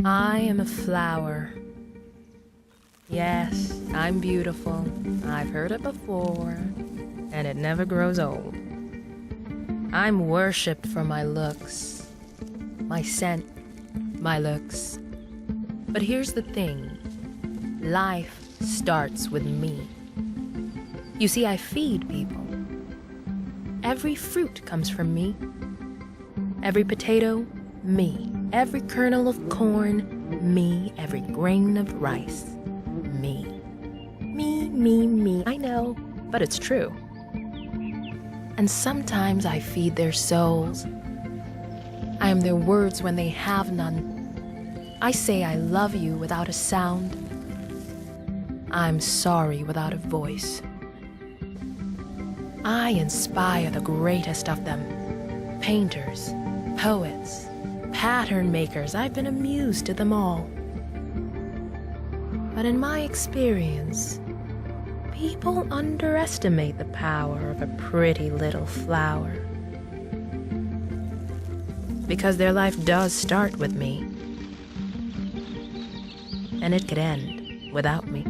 I am a flower. Yes, I'm beautiful. I've heard it before, and it never grows old. I'm worshipped for my looks, my scent, my looks. But here's the thing. Life starts with me. You see, I feed people. Every fruit comes from me. Every potato, me. Every kernel of corn, me. Every grain of rice, me. Me. I know, but it's true. And sometimes I feed their souls. I am their words when they have none. I say I love you without a sound. I'm sorry without a voice. I inspire the greatest of them. Painters, poets, pattern makers. I've been amused to them all. But in my experience, people underestimate the power of a pretty little flower. Because their life does start with me. And it could end without me.